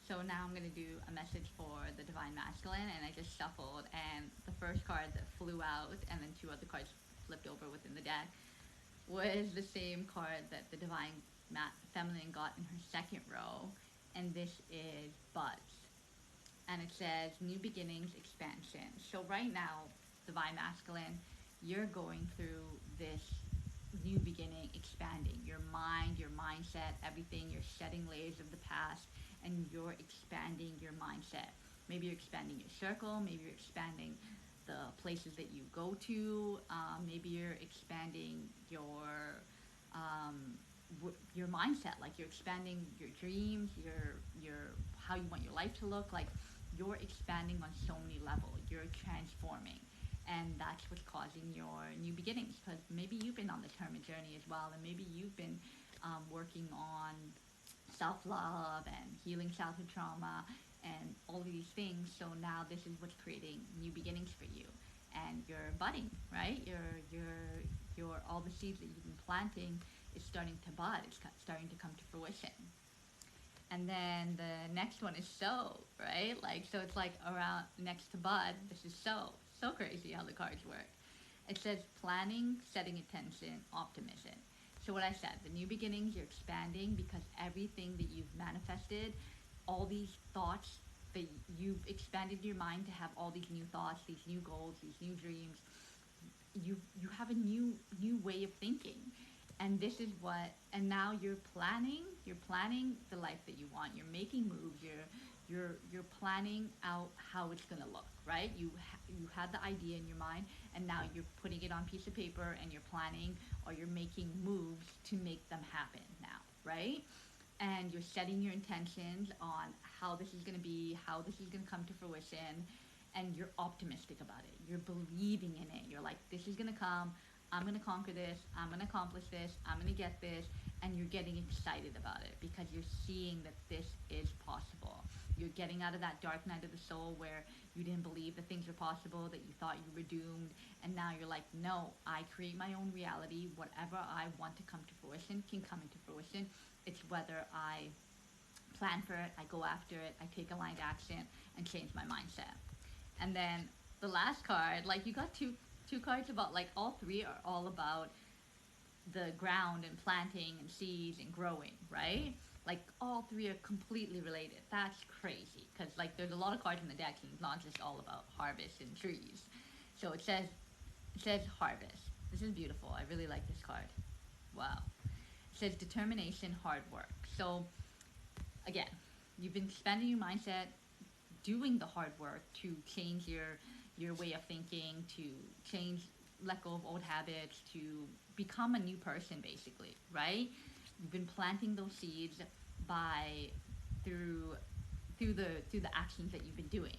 So now I'm going to do a message for the Divine Masculine, and I just shuffled, and the first card that flew out, and then two other cards flipped over within the deck, was the same card that the Divine Feminine got in her second row, and this is Buds. And it says New Beginnings, Expansion. So right now, Divine Masculine, you're going through this new beginning, expanding your mind, your mindset, everything. You're shedding layers of the past, and you're expanding your mindset. Maybe you're expanding your circle, maybe you're expanding the places that you go to, maybe you're expanding um, your mindset, like you're expanding your dreams, your how you want your life to look. Like you're expanding on so many levels, you're transforming, and that's what's causing your new beginnings. Because maybe you've been on the Dharma journey as well, and maybe you've been working on self-love and healing childhood trauma and all of these things. So now this is what's creating new beginnings for you, and you're budding, right? You're all the seeds that you've been planting is starting to bud. It's starting to come to fruition. And then the next one is so, right? Like, so it's like around next to bud. This is so. So crazy how the cards work. It says planning, setting intention, optimism. So what I said, the new beginnings, you're expanding because everything that you've manifested, all these thoughts that you've expanded your mind to have all these new thoughts, these new goals, these new dreams, you have a new way of thinking, and this is what, and now you're planning the life that you want. You're making moves, you're planning out how it's going to look, right? You had the idea in your mind, and now you're putting it on piece of paper, and you're planning, or you're making moves to make them happen now, right? And you're setting your intentions on how this is going to be, how this is going to come to fruition, and you're optimistic about it. You're believing in it. You're like, this is going to come. I'm going to conquer this. I'm going to accomplish this. I'm going to get this. And you're getting excited about it because you're seeing that this is possible. You're getting out of that dark night of the soul where you didn't believe that things were possible, that you thought you were doomed. And now you're like, no, I create my own reality. Whatever I want to come to fruition can come into fruition. It's whether I plan for it, I go after it, I take aligned action, and change my mindset. And then the last card, like you got two cards about, like all three are all about the ground and planting and seeds and growing, right? Like all three are completely related. That's crazy because like there's a lot of cards in the deck and it's not just all about harvest and trees. So it says harvest. This is beautiful. I really like this card. Wow. It says determination, hard work. So again, you've been spending your mindset doing the hard work to change your way of thinking, to change, let go of old habits, to become a new person, basically, right? You've been planting those seeds by through through the actions that you've been doing,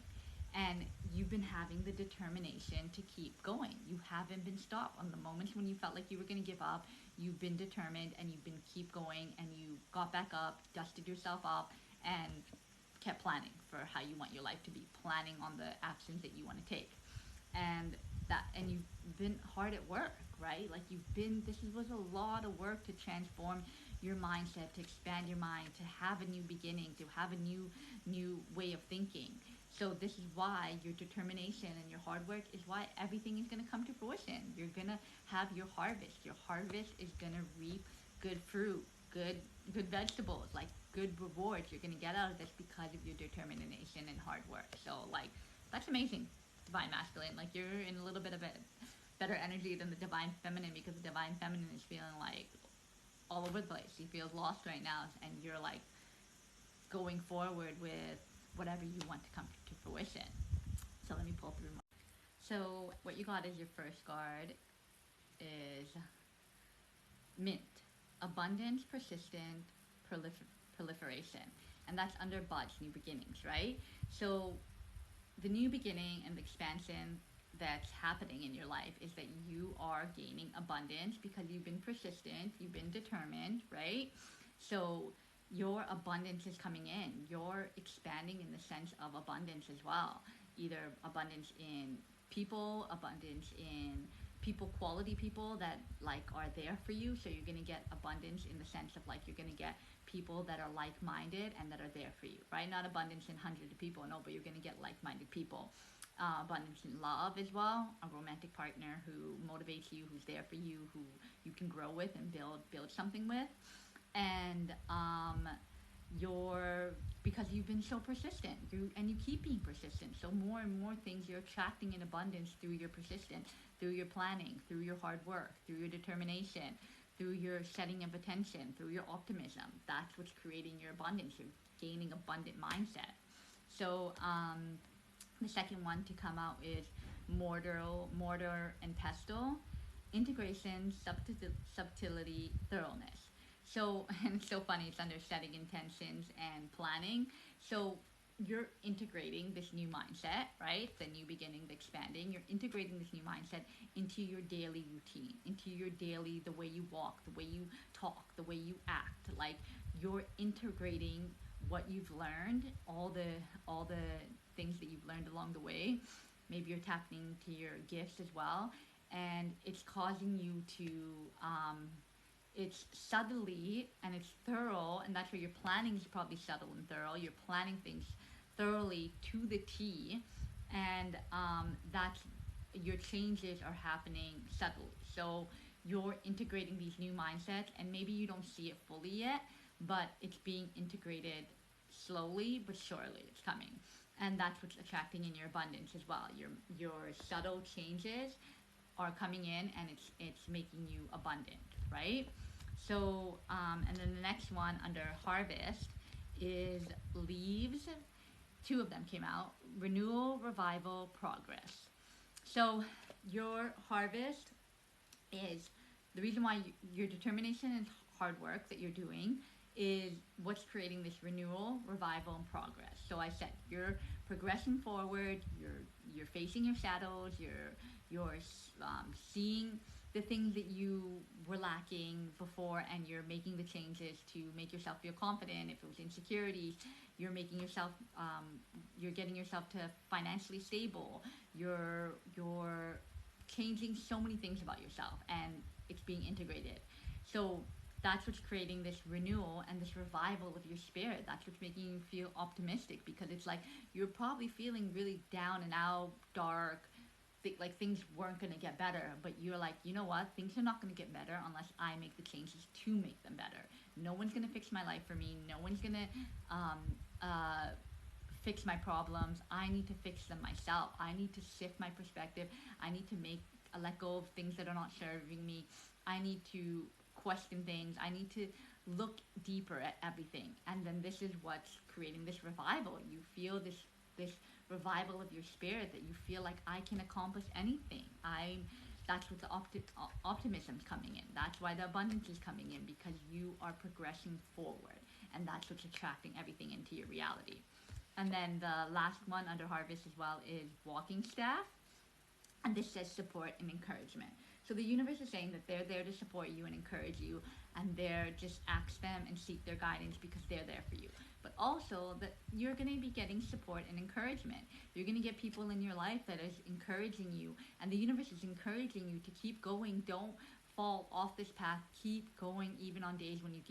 and you've been having the determination to keep going. You haven't been stopped on the moments when you felt like you were going to give up. You've been determined, and you've been keep going, and you got back up, dusted yourself off, and kept planning for how you want your life to be, planning on the actions that you want to take. And you've been hard at work, right? Like was a lot of work to transform your mindset, to expand your mind, to have a new beginning, to have a new way of thinking. So this is why your determination and your hard work is why everything is going to come to fruition. You're going to have your harvest. Your harvest is going to reap good fruit, good vegetables, like good rewards you're going to get out of this because of your determination and hard work. So like that's amazing, Divine Masculine. Like you're in a little bit of a better energy than the Divine Feminine, because the Divine Feminine is feeling like all over the place. She feels lost right now, and you're like going forward with whatever you want to come to fruition. So let me pull through more. So what you got as your first card is Mint. Abundance, persistent, proliferation. And that's under Bud's New Beginnings, right? So the new beginning and the expansion that's happening in your life is that you are gaining abundance because you've been persistent, you've been determined, right? So your abundance is coming in. You're expanding in the sense of abundance as well. Either abundance in people, abundance in people, quality people that like are there for you. So you're going to get abundance in the sense of like you're going to get people that are like-minded and that are there for you, right? Not abundance in hundreds of people, no, but you're going to get like-minded people. Abundance in love as well, a romantic partner who motivates you, who's there for you, who you can grow with and build something with. And you're, because you've been so persistent, and you keep being persistent, so more and more things you're attracting in abundance through your persistence, through your planning, through your hard work, through your determination, through your setting of attention, through your optimism. That's what's creating your abundance. You're gaining abundant mindset. So the second one to come out is mortar and pestle, integration, subtlety, thoroughness. So, and it's so funny, it's under setting intentions and planning. So you're integrating this new mindset, right? The new beginning, the expanding. You're integrating this new mindset into your daily routine, into your daily, the way you walk, the way you talk, the way you act. Like you're integrating what you've learned, all the things that you've learned along the way. Maybe you're tapping into your gifts as well, and it's causing you to it's subtly and it's thorough, and that's where your planning is probably subtle and thorough. You're planning things thoroughly to the T, and that's your changes are happening subtly. So you're integrating these new mindsets, and maybe you don't see it fully yet, but it's being integrated slowly but surely. It's coming, and that's what's attracting in your abundance as well. Your subtle changes are coming in, and it's making you abundant, right? So, and then the next one under harvest is leaves. Two of them came out: renewal, revival, progress. So, your harvest is the reason why your determination and hard work that you're doing is what's creating this renewal, revival, and progress. So I said you're progressing forward. You're facing your shadows. You're seeing the things that you were lacking before, and you're making the changes to make yourself feel confident. If it was insecurities, you're making yourself, you're getting yourself to financially stable. You're changing so many things about yourself, and it's being integrated. So that's what's creating this renewal and this revival of your spirit. That's what's making you feel optimistic, because it's like you're probably feeling really down and out, dark, like things weren't going to get better, but you're like, you know what, things are not going to get better unless I make the changes to make them better. No one's going to fix my life for me. No one's going to fix my problems. I need to fix them myself. I need to shift my perspective. I need to let go of things that are not serving me. I need to question things. I need to look deeper at everything. And then this is what's creating this revival. You feel this revival of your spirit, that you feel like I can accomplish anything. That's what the optimism's coming in. That's why the abundance is coming in, because you are progressing forward, and that's what's attracting everything into your reality. And then the last one under harvest as well is walking staff, and this says support and encouragement. So the universe is saying that they're there to support you and encourage you, and they're just ask them and seek their guidance because they're there for you. But also that you're going to be getting support and encouragement. You're going to get people in your life that is encouraging you, and the universe is encouraging you to keep going. Don't fall off this path. Keep going, even on days when you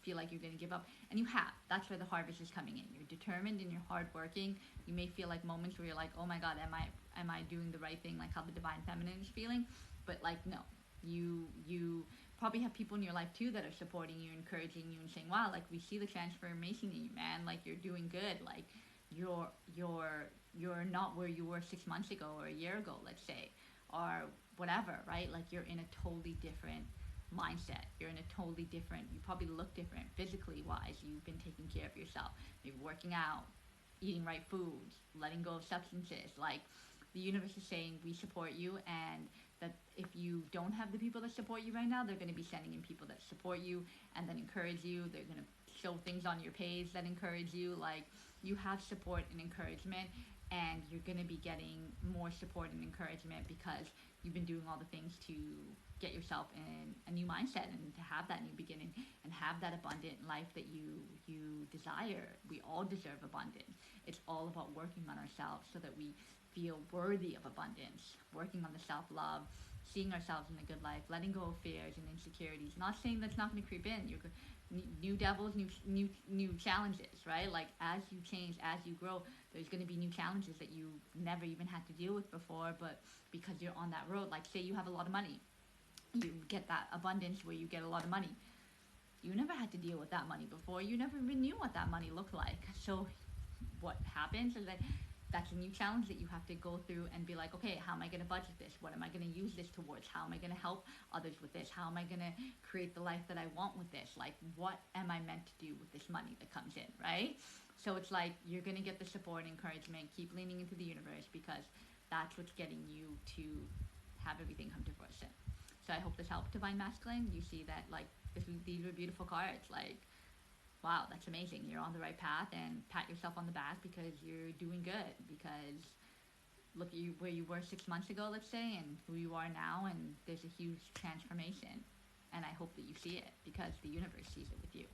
feel like you're going to give up. And you have. That's where the harvest is coming in. You're determined and you're hardworking. You may feel like moments where you're like, oh my God, am I doing the right thing? Like how the divine feminine is feeling. But like, no, you probably have people in your life too that are supporting you, encouraging you, and saying, wow, like we see the transformation in you, man. Like you're doing good. Like you're not where you were 6 months ago or a year ago, let's say, or whatever, right? Like you're in a totally different mindset. You're in a totally different, you probably look different physically wise. You've been taking care of yourself, maybe working out, eating right foods, letting go of substances. Like the universe is saying we support you, and that if you don't have the people that support you right now, they're going to be sending in people that support you and that encourage you. They're going to show things on your page that encourage you. Like you have support and encouragement, and you're going to be getting more support and encouragement because you've been doing all the things to get yourself in a new mindset and to have that new beginning and have that abundant life that you desire. We all deserve abundance. It's all about working on ourselves so that we feel worthy of abundance, working on the self-love, seeing ourselves in a good life, letting go of fears and insecurities. Not saying that's not going to creep in. New devils, new challenges, right? Like as you change, as you grow, there's going to be new challenges that you never even had to deal with before. But because you're on that road, like say you have a lot of money, you get that abundance where you get a lot of money. You never had to deal with that money before. You never even knew what that money looked like. So what happens is that that's a new challenge that you have to go through and be like, okay, how am I going to budget this? What am I going to use this towards? How am I going to help others with this? How am I going to create the life that I want with this? Like, what am I meant to do with this money that comes in, right? So it's like you're going to get the support and encouragement. Keep leaning into the universe because that's what's getting you to have everything come to fruition. So I hope this helped, Divine Masculine. You see that, like, these are beautiful cards. Like, wow, that's amazing. You're on the right path, and pat yourself on the back because you're doing good. Because look at you where you were 6 months ago, let's say, and who you are now, and there's a huge transformation. And I hope that you see it because the universe sees it with you.